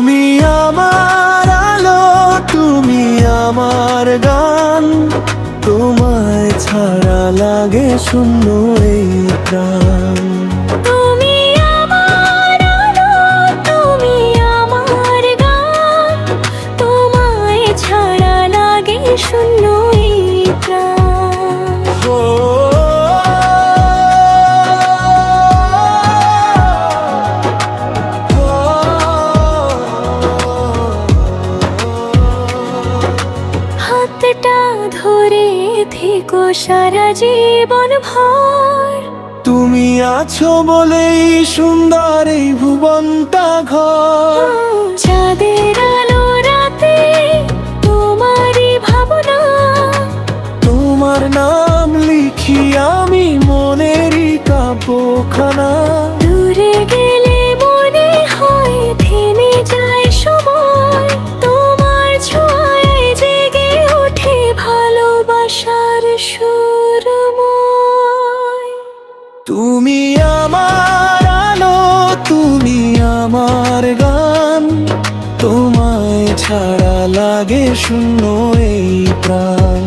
তুমি আমার আলো, তুমি আমার গান, তোমায় ছাড়া লাগে শূন্য এই প্রাণ। তুমি আমার আলো, তুমি আমার গান, তোমায় ছাড়া লাগে শূন্য এই প্রাণ। হাতটা ধরে থেকো সারা জীবন ভর, তুমি আছো বলেই সুন্দর এই ভুবনটা ঘর। চাঁদের আলো রাতে তোমারই ভাবনা, তোমার নাম লিখি আমি মনেরই কাব্যখানা। দূরে গেলে মনে হয় থেমে যায় সময়, তোমার ছোঁয়ায় জেগে ওঠে ভালোবাসার সুরময়। তুমি আমার আলো, তুমি আমার গান, তোমায় ছাড়া লাগে শূন্য এই প্রাণ।